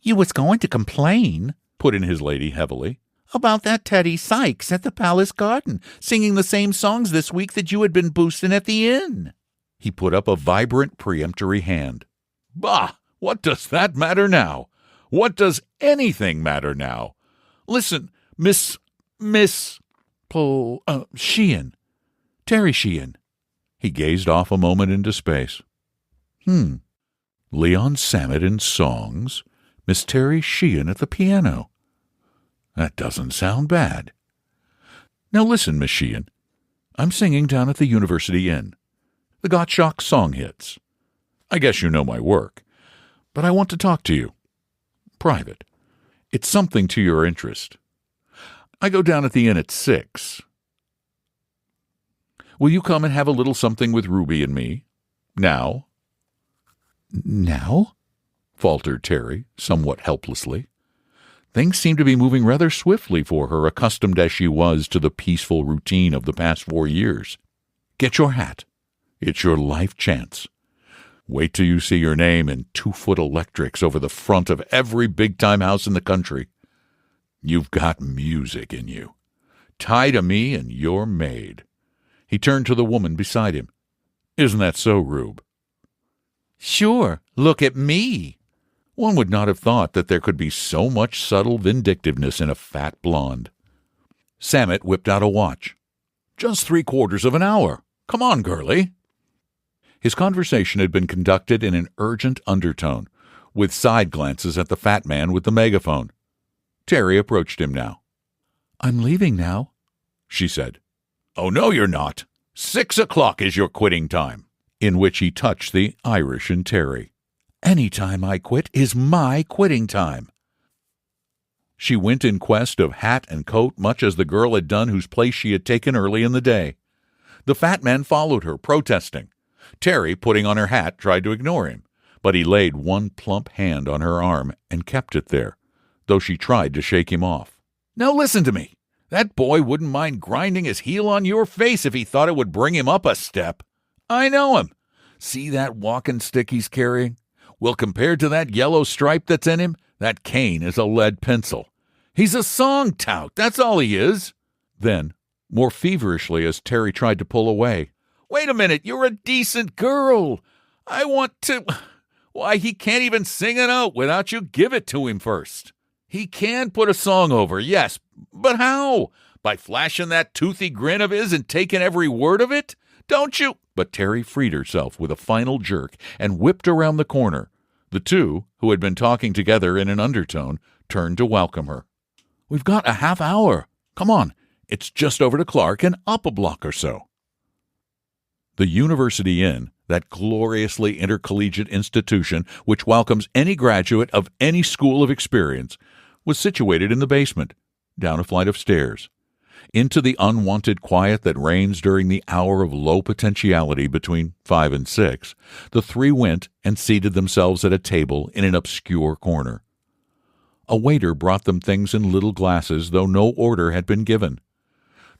You was going to complain, put in his lady heavily, about that Teddy Sykes at the Palace Garden, singing the same songs this week that you had been boosting at the inn. He put up a vibrant, peremptory hand. Bah! What does that matter now? What does anything matter now? Listen, Miss Sheehan. Terry Sheehan. He gazed off a moment into space. Leon Samet in songs, Miss Terry Sheehan at the piano. That doesn't sound bad. Now listen, Miss Sheehan. I'm singing down at the University Inn. The Gottschalk song hits. I guess you know my work. But I want to talk to you. Private. It's something to your interest. I go down at the inn at 6. Will you come and have a little something with Ruby and me? Now? Now? Faltered Terry, somewhat helplessly. Things seemed to be moving rather swiftly for her, accustomed as she was to the peaceful routine of the past 4 years. Get your hat. It's your life chance. Wait till you see your name in 2-foot electrics over the front of every big-time house in the country. You've got music in you. Tie to me and you're made. He turned to the woman beside him. Isn't that so, Rube? Sure. Look at me. One would not have thought that there could be so much subtle vindictiveness in a fat blonde. Samet whipped out a watch. Just 3/4 of an hour. Come on, girlie. His conversation had been conducted in an urgent undertone, with side glances at the fat man with the megaphone. Terry approached him now. I'm leaving now, she said. Oh, no, you're not. 6 o'clock is your quitting time, in which he touched the Irish in Terry. Any time I quit is my quitting time. She went in quest of hat and coat, much as the girl had done whose place she had taken early in the day. The fat man followed her, protesting. Terry, putting on her hat, tried to ignore him, but he laid one plump hand on her arm and kept it there, though she tried to shake him off. Now listen to me. That boy wouldn't mind grinding his heel on your face if he thought it would bring him up a step. I know him. See that walking stick he's carrying? Well, compared to that yellow stripe that's in him, that cane is a lead pencil. He's a song tout, that's all he is. Then, more feverishly as Terry tried to pull away, Wait a minute, you're a decent girl. I want to... Why, he can't even sing a note without you give it to him first. He can put a song over, yes, but how? By flashing that toothy grin of his and taking every word of it? Don't you... But Terry freed herself with a final jerk and whipped around the corner. The two, who had been talking together in an undertone, turned to welcome her. We've got a half hour. Come on, it's just over to Clark and up a block or so. The University Inn, that gloriously intercollegiate institution which welcomes any graduate of any school of experience, was situated in the basement, down a flight of stairs. Into the unwanted quiet that reigns during the hour of low potentiality between 5 and 6, the three went and seated themselves at a table in an obscure corner. A waiter brought them things in little glasses, though no order had been given.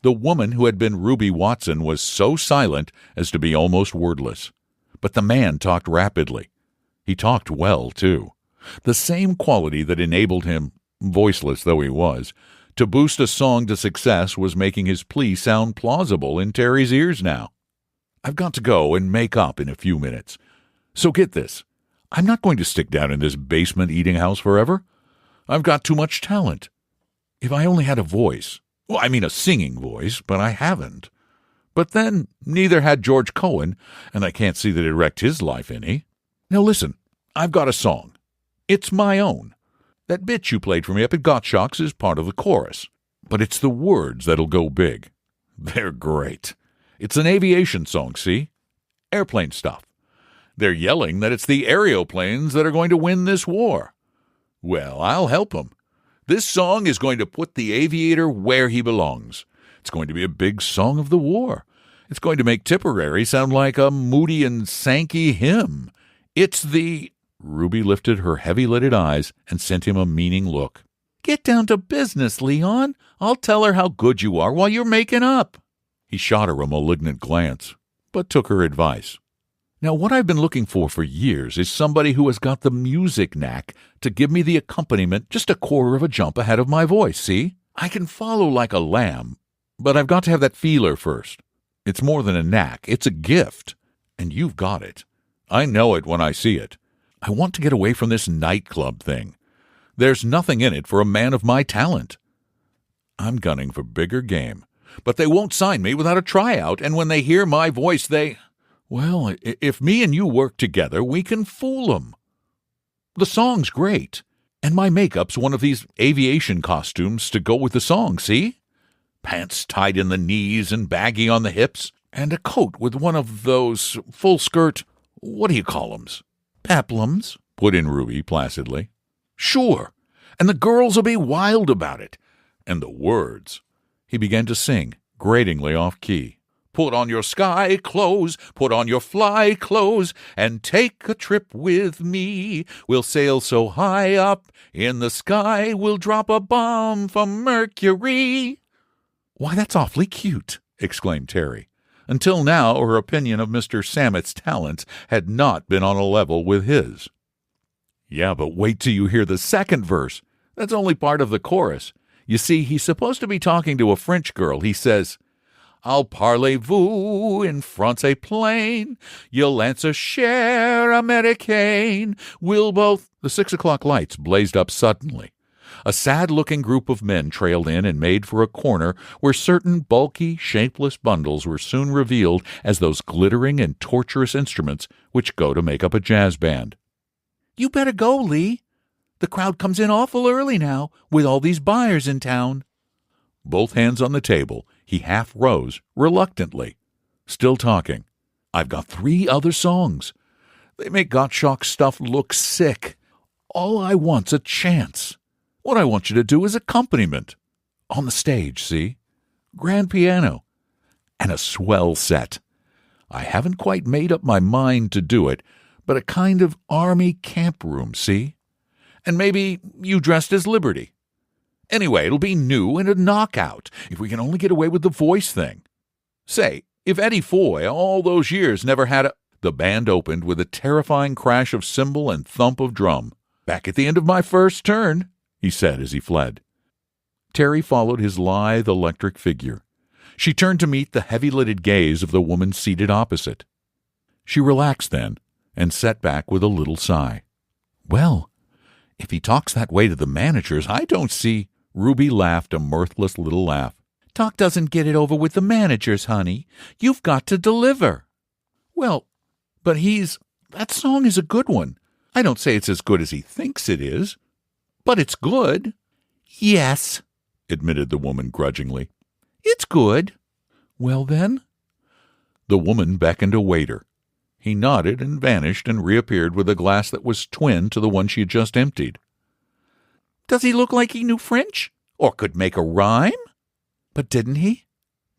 The woman who had been Ruby Watson was so silent as to be almost wordless. But the man talked rapidly. He talked well, too. The same quality that enabled him, voiceless though he was, to boost a song to success was making his plea sound plausible in Terry's ears now. I've got to go and make up in a few minutes. So get this. I'm not going to stick down in this basement eating house forever. I've got too much talent. If I only had a voice... Well, I mean a singing voice, but I haven't. But then, neither had George Cohen, and I can't see that it wrecked his life any. Now listen, I've got a song. It's my own. That bit you played for me up at Gottschalk's is part of the chorus. But it's the words that'll go big. They're great. It's an aviation song, see? Airplane stuff. They're yelling that it's the aeroplanes that are going to win this war. Well, I'll help them. This song is going to put the aviator where he belongs. It's going to be a big song of the war. It's going to make Tipperary sound like a Moody and Sankey hymn. It's the—" Ruby lifted her heavy-lidded eyes and sent him a meaning look. "Get down to business, Leon. I'll tell her how good you are while you're making up." He shot her a malignant glance, but took her advice. "Now, what I've been looking for years is somebody who has got the music knack to give me the accompaniment just a quarter of a jump ahead of my voice, see? I can follow like a lamb, but I've got to have that feeler first. It's more than a knack, it's a gift, and you've got it. I know it when I see it. I want to get away from this nightclub thing. There's nothing in it for a man of my talent. I'm gunning for bigger game, but they won't sign me without a tryout, and when they hear my voice, well, if me and you work together, we can fool 'em. The song's great, and my makeup's one of these aviation costumes to go with the song, see? Pants tied in the knees and baggy on the hips, and a coat with one of those full-skirt, what do you call 'ems? Peplums, put in Ruby placidly. Sure, and the girls will be wild about it. And the words. He began to sing, gratingly off-key. Put on your sky clothes, put on your fly clothes, and take a trip with me. We'll sail so high up in the sky, we'll drop a bomb from Mercury. Why, that's awfully cute, exclaimed Terry. Until now, her opinion of Mr. Sammett's talents had not been on a level with his. Yeah, but wait till you hear the second verse. That's only part of the chorus. You see, he's supposed to be talking to a French girl. He says, I'll parlez-vous in français plain. You'll answer cher américain. We'll both— The 6 o'clock lights blazed up suddenly. A sad-looking group of men trailed in and made for a corner where certain bulky, shapeless bundles were soon revealed as those glittering and torturous instruments which go to make up a jazz band. You better go, Lee. The crowd comes in awful early now, with all these buyers in town. Both hands on the table, he half rose, reluctantly. Still talking. I've got 3 other songs. They make Gottschalk's stuff look sick. All I want's a chance. What I want you to do is accompaniment. On the stage, see? Grand piano. And a swell set. I haven't quite made up my mind to do it, but a kind of army camp room, see? And maybe you dressed as Liberty. Anyway, it'll be new and a knockout, if we can only get away with the voice thing. Say, if Eddie Foy all those years never had a— The band opened with a terrifying crash of cymbal and thump of drum. Back at the end of my first turn, he said as he fled. Terry followed his lithe electric figure. She turned to meet the heavy-lidded gaze of the woman seated opposite. She relaxed then, and sat back with a little sigh. Well, if he talks that way to the managers, I don't see— Ruby laughed a mirthless little laugh. Talk doesn't get it over with the managers, honey. You've got to deliver. Well, but that song is a good one. I don't say it's as good as he thinks it is, but it's good. Yes, admitted the woman grudgingly. It's good. Well, then? The woman beckoned a waiter. He nodded and vanished and reappeared with a glass that was twin to the one she had just emptied. Does he look like he knew French? Or could make a rhyme? But didn't he?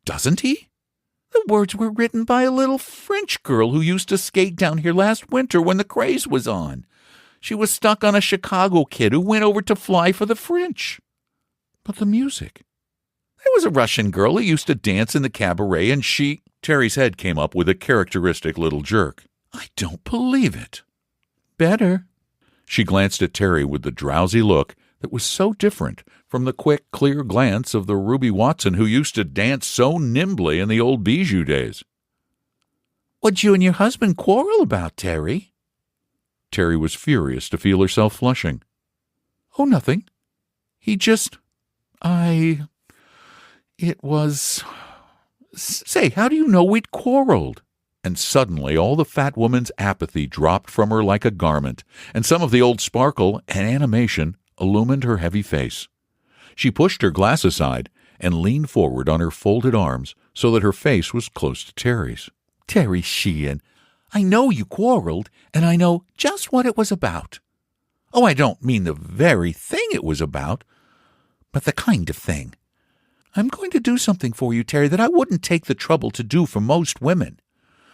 Doesn't he? The words were written by a little French girl who used to skate down here last winter when the craze was on. She was stuck on a Chicago kid who went over to fly for the French. But the music. There was a Russian girl who used to dance in the cabaret, and she— Terry's head came up with a characteristic little jerk. I don't believe it. Better. She glanced at Terry with the drowsy look that was so different from the quick, clear glance of the Ruby Watson who used to dance so nimbly in the old Bijou days. What'd you and your husband quarrel about, Terry? Terry was furious to feel herself flushing. Oh, nothing. He just— It was— Say, how do you know we'd quarreled? And suddenly all the fat woman's apathy dropped from her like a garment, and some of the old sparkle and animation illumined her heavy face. She pushed her glass aside and leaned forward on her folded arms so that her face was close to Terry's. Terry Sheehan, I know you quarreled, and I know just what it was about. Oh, I don't mean the very thing it was about, but the kind of thing. I'm going to do something for you, Terry, that I wouldn't take the trouble to do for most women.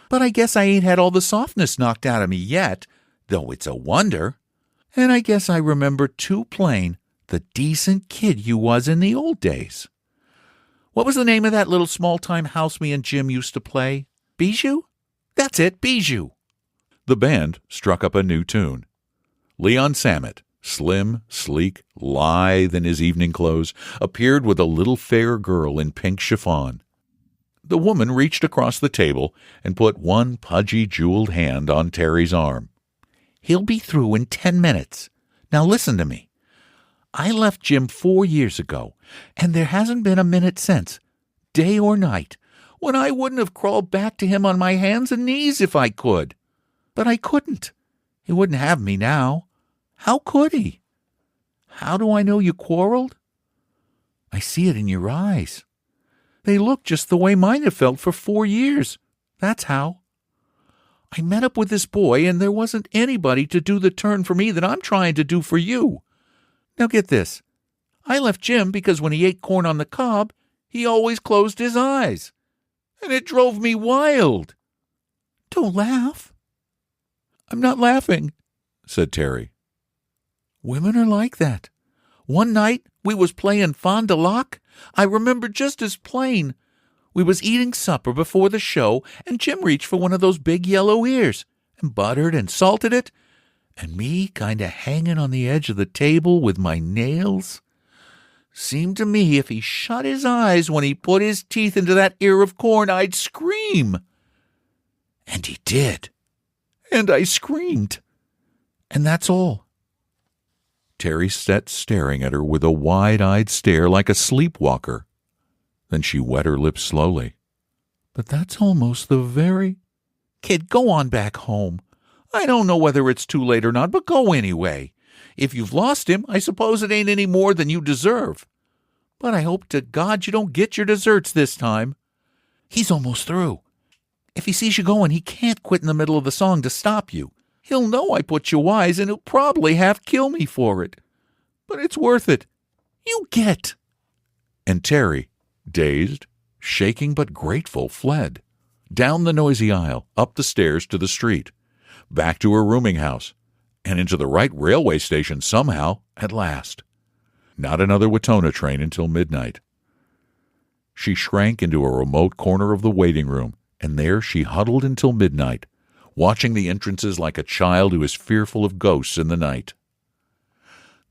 But I guess I ain't had all the softness knocked out of me yet, though it's a wonder. And I guess I remember too plain the decent kid you was in the old days. What was the name of that little small-time house me and Jim used to play? Bijou? That's it, Bijou. The band struck up a new tune. Leon Samet, slim, sleek, lithe in his evening clothes, appeared with a little fair girl in pink chiffon. The woman reached across the table and put one pudgy, jeweled hand on Terry's arm. He'll be through in 10 minutes. Now listen to me. I left Jim 4 years ago, and there hasn't been a minute since, day or night, when I wouldn't have crawled back to him on my hands and knees if I could. But I couldn't. He wouldn't have me now. How could he? How do I know you quarreled? I see it in your eyes. They look just the way mine have felt for 4 years. That's how. I met up with this boy, and there wasn't anybody to do the turn for me that I'm trying to do for you. Now get this. I left Jim because when he ate corn on the cob, he always closed his eyes. And it drove me wild. Don't laugh. I'm not laughing, said Terry. Women are like that. One night we was playing Fond du Lac. I remember just as plain. We was eating supper before the show, and Jim reached for one of those big yellow ears, and buttered and salted it, and me kind-a hanging on the edge of the table with my nails. Seemed to me if he shut his eyes when he put his teeth into that ear of corn, I'd scream. And he did. And I screamed. And that's all. Terry sat staring at her with a wide-eyed stare like a sleepwalker. Then she wet her lips slowly. But that's almost the very... Kid, go on back home. I don't know whether it's too late or not, but go anyway. If you've lost him, I suppose it ain't any more than you deserve. But I hope to God you don't get your deserts this time. He's almost through. If he sees you going, he can't quit in the middle of the song to stop you. He'll know I put you wise, and he'll probably half kill me for it. But it's worth it. You get. And Terry, dazed, shaking but grateful, fled. Down the noisy aisle, up the stairs to the street, back to her rooming house, and into the right railway station somehow, at last. Not another Wetona train until midnight. She shrank into a remote corner of the waiting room, and there she huddled until midnight, watching the entrances like a child who is fearful of ghosts in the night.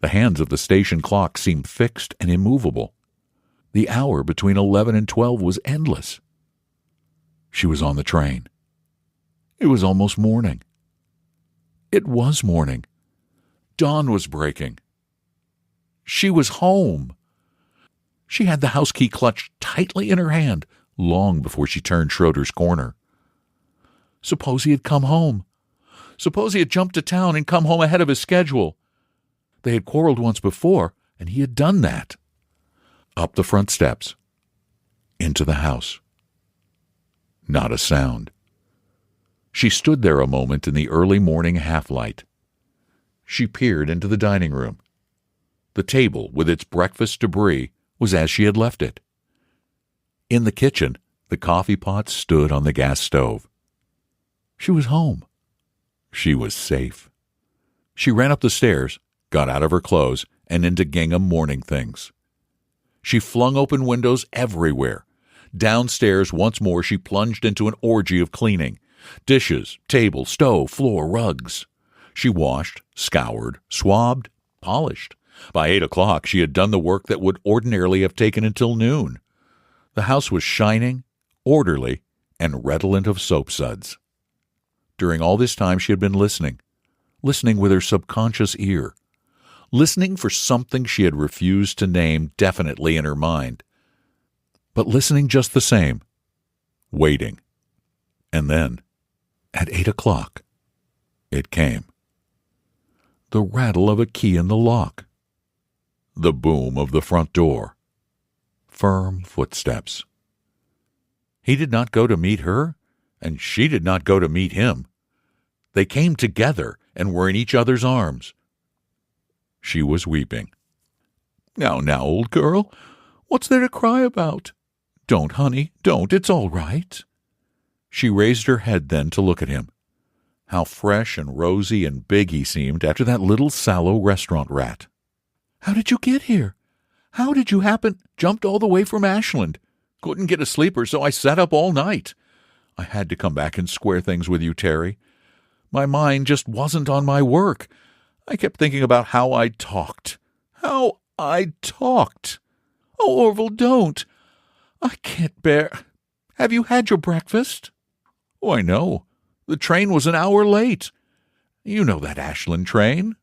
The hands of the station clock seemed fixed and immovable. The hour between 11 and 12 was endless. She was on the train. It was almost morning. It was morning. Dawn was breaking. She was home. She had the house key clutched tightly in her hand long before she turned Schroeder's corner. Suppose he had come home. Suppose he had jumped to town and come home ahead of his schedule. They had quarreled once before, and he had done that. Up the front steps. Into the house. Not a sound. She stood there a moment in the early morning half-light. She peered into the dining room. The table, with its breakfast debris, was as she had left it. In the kitchen, the coffee pot stood on the gas stove. She was home. She was safe. She ran up the stairs, got out of her clothes, and into gingham morning things. She flung open windows everywhere. Downstairs once more she plunged into an orgy of cleaning. Dishes, table, stove, floor, rugs. She washed, scoured, swabbed, polished. By 8 o'clock she had done the work that would ordinarily have taken until noon. The house was shining, orderly, and redolent of soap suds. During all this time she had been listening with her subconscious ear, listening for something she had refused to name definitely in her mind, but listening just the same, waiting. And then, at 8 o'clock, it came. The rattle of a key in the lock. The boom of the front door. Firm footsteps. He did not go to meet her, and she did not go to meet him. They came together and were in each other's arms. She was weeping. Now, old girl, What's there to cry about? Don't, honey, don't. It's all right. She raised her head then to look at him. How fresh and rosy and big he seemed after that little sallow restaurant rat. How did you get here? How did you happen? Jumped all the way from Ashland. Couldn't get a sleeper, so I sat up all night. I had to come back and square things with you, Terry. My mind just wasn't on my work. I kept thinking about how I talked. How I talked. Oh, Orville, don't. I can't bear. Have you had your breakfast? Oh, I know. The train was an hour late. You know that Ashland train.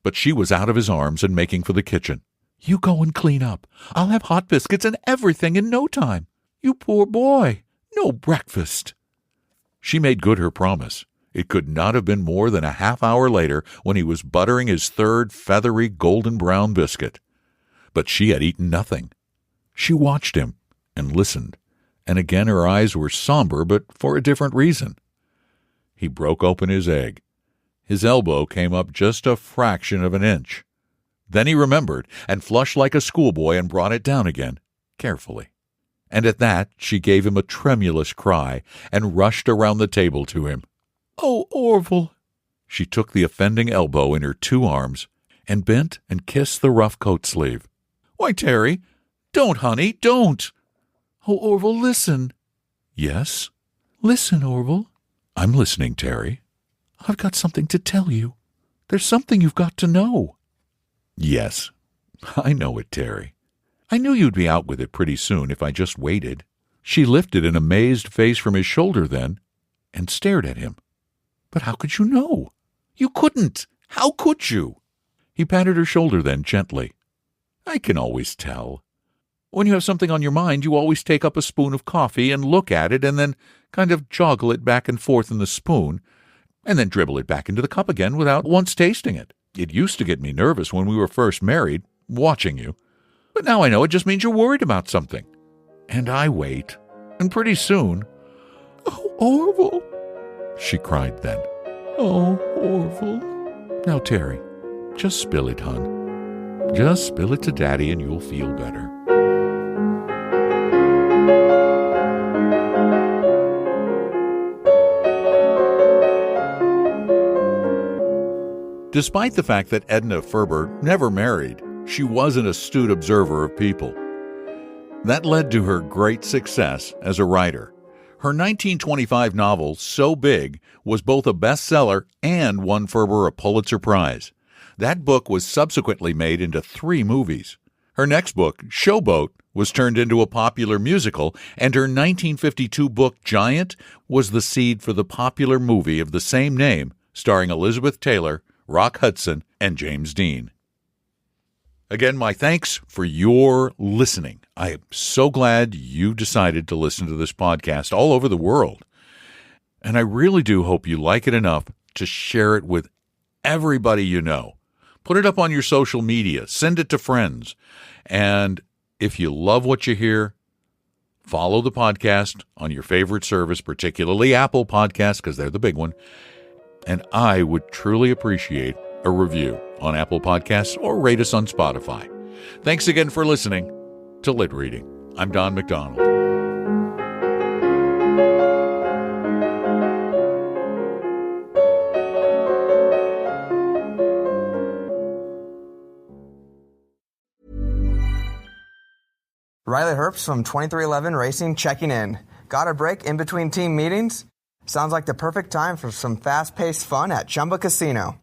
But she was out of his arms and making for the kitchen. You go and clean up. I'll have hot biscuits and everything in no time. You poor boy. No breakfast. She made good her promise. It could not have been more than a half-hour later when he was buttering his third feathery golden-brown biscuit. But she had eaten nothing. She watched him and listened, and again her eyes were somber, but for a different reason. He broke open his egg. His elbow came up just a fraction of an inch. Then he remembered and flushed like a schoolboy and brought it down again, carefully. And at that she gave him a tremulous cry and rushed around the table to him. Oh, Orville! She took the offending elbow in her two arms and bent and kissed the rough coat sleeve. Why, Terry! Don't, honey, don't! Oh, Orville, listen! Yes? Listen, Orville. I'm listening, Terry. I've got something to tell you. There's something you've got to know. Yes, I know it, Terry. I knew you'd be out with it pretty soon if I just waited. She lifted an amazed face from his shoulder then and stared at him. But how could you know? You couldn't. How could you? He patted her shoulder then gently. I can always tell. When you have something on your mind, you always take up a spoon of coffee and look at it and then kind of joggle it back and forth in the spoon and then dribble it back into the cup again without once tasting it. It used to get me nervous when we were first married, watching you. But now I know it just means you're worried about something. And I wait. And pretty soon... Oh, Orville! She cried then. Oh, Orville. Now, Terry, just spill it, hon. Just spill it to Daddy and you'll feel better. Despite the fact that Edna Ferber never married, she was an astute observer of people. That led to her great success as a writer. Her 1925 novel, So Big, was both a bestseller and won Ferber a Pulitzer Prize. That book was subsequently made into 3 movies. Her next book, Showboat, was turned into a popular musical, and her 1952 book, Giant, was the seed for the popular movie of the same name, starring Elizabeth Taylor, Rock Hudson, and James Dean. Again, my thanks for your listening. I am so glad you decided to listen to this podcast all over the world. And I really do hope you like it enough to share it with everybody you know. Put it up on your social media. Send it to friends. And if you love what you hear, follow the podcast on your favorite service, particularly Apple Podcasts, because they're the big one. And I would truly appreciate a review on Apple Podcasts or rate us on Spotify. Thanks again for listening to Lit Reading. I'm Don McDonald. Riley Herbst from 2311 Racing checking in. Got a break in between team meetings? Sounds like the perfect time for some fast-paced fun at Chumba Casino.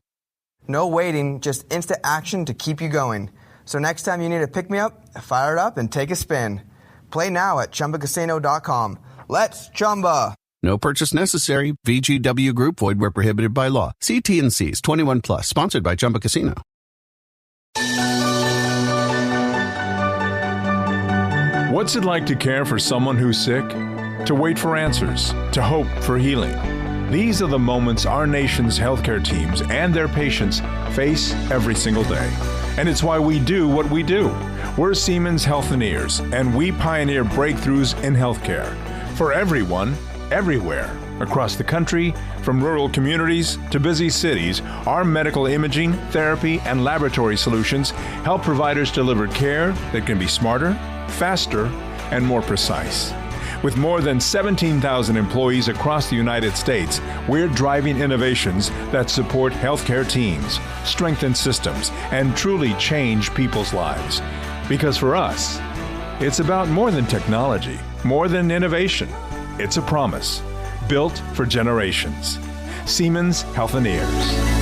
No waiting, just instant action to keep you going. So next time you need a pick-me-up, fire it up and take a spin. Play now at ChumbaCasino.com. Let's Chumba! No purchase necessary. VGW Group. Void where prohibited by law. See T&Cs. 21 plus. Sponsored by Chumba Casino. What's it like to care for someone who's sick? To wait for answers, to hope for healing. These are the moments our nation's healthcare teams and their patients face every single day. And it's why we do what we do. We're Siemens Healthineers, and we pioneer breakthroughs in healthcare for everyone, everywhere. Across the country, from rural communities to busy cities, our medical imaging, therapy, and laboratory solutions help providers deliver care that can be smarter, faster, and more precise. With more than 17,000 employees across the United States, we're driving innovations that support healthcare teams, strengthen systems, and truly change people's lives. Because for us, it's about more than technology, more than innovation. It's a promise, built for generations. Siemens Healthineers.